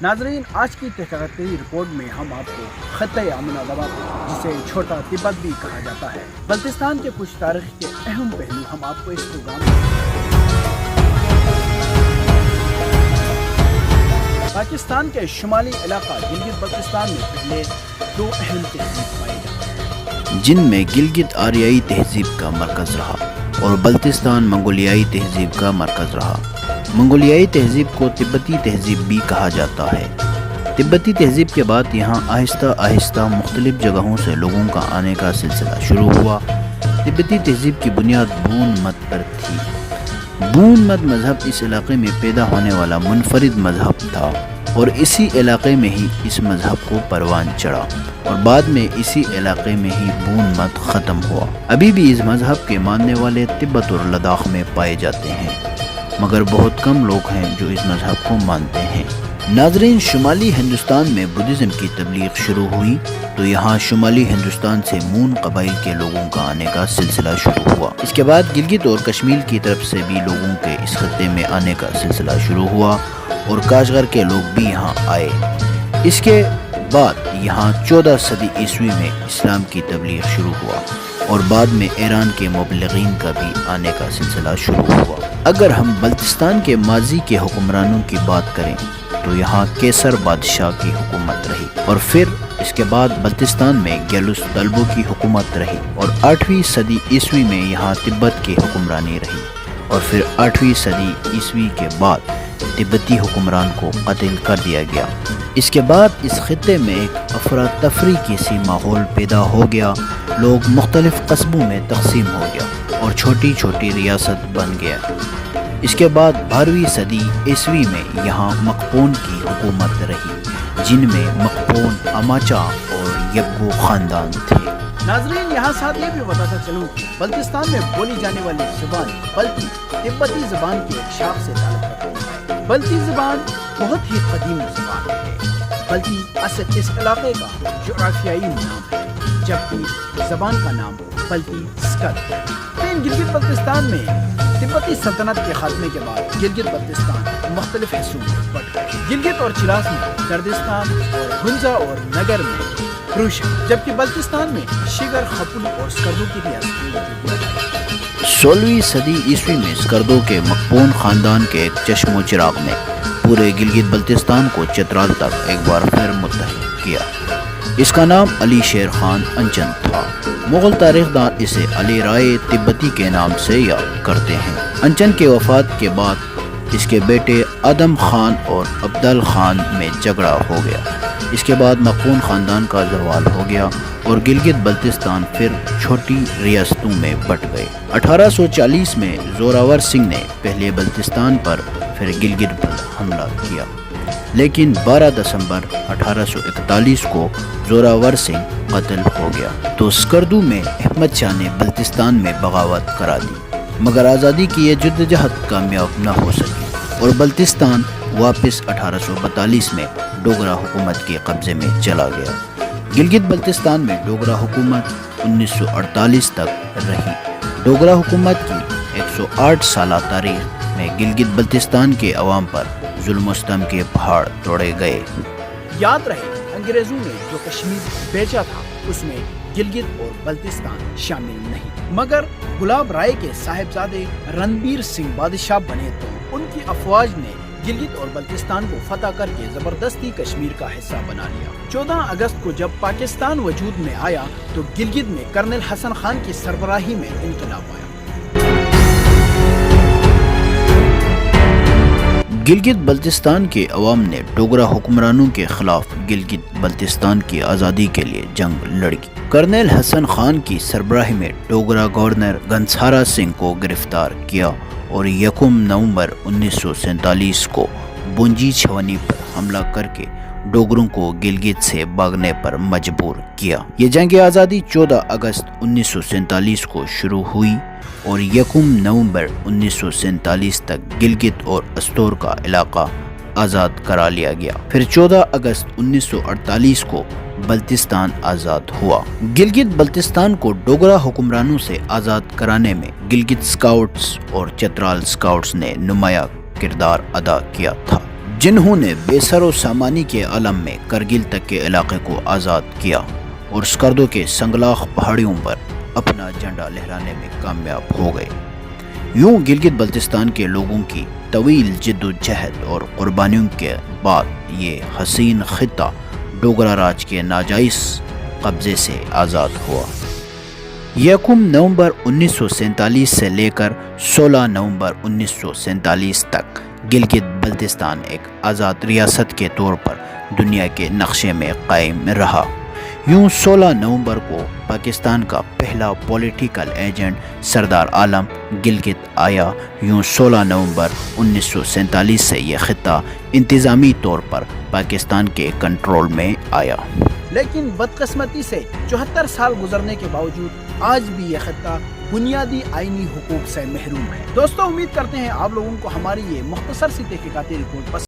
ناظرین، آج کی تحقیقاتی رپورٹ میں ہم آپ کو خطہ امن آباد، جسے چھوٹا تبت بھی کہا جاتا ہے، بلتستان کے کچھ تاریخ کے اہم پہلو ہم آپ کو اس پروگرام میں پاکستان کے شمالی علاقہ گلگت بلتستان میں پہلے دو اہم تہذیب پائی جاتی ہیں، جن میں گلگت آریائی تہذیب کا مرکز رہا اور بلتستان منگولیائی تہذیب کا مرکز رہا۔ منگولیائی تہذیب کو تبتی تہذیب بھی کہا جاتا ہے۔ تبتی تہذیب کے بعد یہاں آہستہ آہستہ مختلف جگہوں سے لوگوں کا آنے کا سلسلہ شروع ہوا۔ تبتی تہذیب کی بنیاد بون مت پر تھی۔ بون مت مذہب اس علاقے میں پیدا ہونے والا منفرد مذہب تھا اور اسی علاقے میں ہی اس مذہب کو پروان چڑھا اور بعد میں اسی علاقے میں ہی بون مت ختم ہوا۔ ابھی بھی اس مذہب کے ماننے والے تبت اور لداخ میں پائے جاتے ہیں، مگر بہت کم لوگ ہیں جو اس مذہب کو مانتے ہیں۔ ناظرین، شمالی ہندوستان میں بدھزم کی تبلیغ شروع ہوئی تو یہاں شمالی ہندوستان سے مون قبائل کے لوگوں کا آنے کا سلسلہ شروع ہوا۔ اس کے بعد گلگت اور کشمیر کی طرف سے بھی لوگوں کے اس خطے میں آنے کا سلسلہ شروع ہوا اور کاشغر کے لوگ بھی یہاں آئے۔ اس کے بعد یہاں 14 صدی عیسوی میں اسلام کی تبلیغ شروع ہوا اور بعد میں ایران کے مبلغین کا بھی آنے کا سلسلہ شروع ہوا۔ اگر ہم بلتستان کے ماضی کے حکمرانوں کی بات کریں تو یہاں کیسر بادشاہ کی حکومت رہی اور پھر اس کے بعد بلتستان میں گیلوس طلبوں کی حکومت رہی اور 8ویں صدی عیسوی میں یہاں تبت کی حکمرانی رہی اور پھر 8ویں صدی عیسوی کے بعد تبتی حکمران کو قتل کر دیا گیا۔ اس کے بعد اس خطے میں ایک افراتفری کی سی ماحول پیدا ہو گیا، لوگ مختلف قصبوں میں تقسیم ہو گیا اور چھوٹی چھوٹی ریاست بن گیا۔ اس کے بعد 12ویں صدی عیسوی میں یہاں مقپون کی حکومت رہی، جن میں مقپون، اماچا اور یبگو خاندان تھے۔ ناظرین، یہاں ساتھ یہ بھی بتاتا چلوں کہ بلتستان میں بولی جانے والی زبان بلتی تبتی زبان کی ایک شاخ سے تعلق رکھتی ہے۔ بلتی زبان بہت ہی قدیم زبان ہے۔ بلتی اصل اس علاقے کا جغرافیائی نام ہے، جبکہ زبان کا نام بلتی سکر ہے۔ لیکن گلگت بلتستان میں تبتی سلطنت کے خاتمے کے بعد گلگت بلتستان مختلف حصوں میں بٹ گئے۔ گلگت اور چراس میں کردستان اور گنزا اور نگر میں روشن، جبکہ بلتستان میں شیگر، خپلو اور سکردو کی ریاستیں۔ 16ویں صدی عیسوی میں سکردو کے مقپون خاندان کے ایک چشم و چراغ نے پورے گلگت بلتستان کو چترال تک ایک بار پھر متحد کیا۔ اس کا نام علی شیر خان انچن تھا۔ مغل تاریخ دان اسے علی رائے تبتی کے نام سے یاد کرتے ہیں۔ انچن کے وفات کے بعد اس کے بیٹے آدم خان اور عبدال خان میں جھگڑا ہو گیا۔ اس کے بعد مقپون خاندان کا زوال ہو گیا اور گلگت بلتستان پھر چھوٹی ریاستوں میں بٹ گئے۔ 1840 میں زوراور سنگھ نے پہلے بلتستان پر پھر گلگت پر حملہ کیا، لیکن 12 دسمبر 1841 کو زوراور سنگھ قتل ہو گیا تو سکردو میں احمد شاہ نے بلتستان میں بغاوت کرا دی، مگر آزادی کی یہ جدوجہد کامیاب نہ ہو سکی اور بلتستان واپس 1842 میں ڈوگرا حکومت کے قبضے میں چلا گیا۔ گلگت بلتستان میں ڈوگرا حکومت 1948 تک رہی۔ ڈوگرا حکومت کی 108 سالہ تاریخ میں گلگت بلتستان کے عوام پر ظلم و ستم کے پہاڑ توڑے گئے۔ یاد رہے، انگریزوں نے جو کشمیر بیچا تھا اس میں گلگت اور بلتستان شامل نہیں، مگر گلاب رائے کے صاحبزادے رنبیر سنگھ بادشاہ بنے تو ان کی افواج نے گلگت اور بلتستان کو فتح کر کے زبردستی کشمیر کا حصہ بنا لیا۔ 14 اگست کو جب پاکستان وجود میں آیا تو گلگت میں کرنل حسن خان کی سربراہی میں انقلاب آیا۔ گلگت بلتستان کے عوام نے ڈوگرا حکمرانوں کے خلاف گلگت بلتستان کی آزادی کے لیے جنگ لڑی۔ کرنل حسن خان کی سربراہی میں ڈوگرا گورنر گنسہارا سنگھ کو گرفتار کیا اور 1 نومبر 1947 کو بونجی چھونی پر حملہ کر کے ڈوگروں کو گلگت سے بھاگنے پر مجبور کیا۔ یہ جنگ آزادی 14 اگست 1947 کو شروع ہوئی اور 1 نومبر 1947 تک گلگت اور استور کا علاقہ آزاد کرا لیا گیا۔ پھر 14 اگست 1948 کو بلتستان آزاد ہوا۔ گلگت بلتستان کو ڈوگرا حکمرانوں سے آزاد کرانے میں گلگت سکاؤٹس اور چترال سکاؤٹس نے نمایاں کردار ادا کیا تھا۔ جنہوں نے بے سر و سامانی کے عالم میں کرگل تک کے علاقے کو آزاد کیا اور اسکردو کے سنگلاخ پہاڑیوں پر اپنا جھنڈا لہرانے میں کامیاب ہو گئے۔ یوں گلگت بلتستان کے لوگوں کی طویل جد و جہد اور قربانیوں کے بعد یہ حسین خطہ ڈوگرا راج کے ناجائز قبضے سے آزاد ہوا۔ 1 نومبر 1947 سے لے کر 16 نومبر 1947 تک گلگت بلتستان ایک آزاد ریاست کے طور پر دنیا کے نقشے میں قائم رہا۔ یوں 16 نومبر کو پاکستان کا پہلا پولیٹیکل ایجنٹ سردار عالم گلگت آیا۔ یوں 16 نومبر 1947 سے یہ خطہ انتظامی طور پر پاکستان کے کنٹرول میں آیا۔ لیکن بدقسمتی سے 74 سال گزرنے کے باوجود آج بھی یہ خطہ بنیادی آئینی حقوق سے محروم ہے۔ دوستو، امید کرتے ہیں آپ لوگوں کو ہماری یہ مختصر سی تحقیقاتی رپورٹ پسند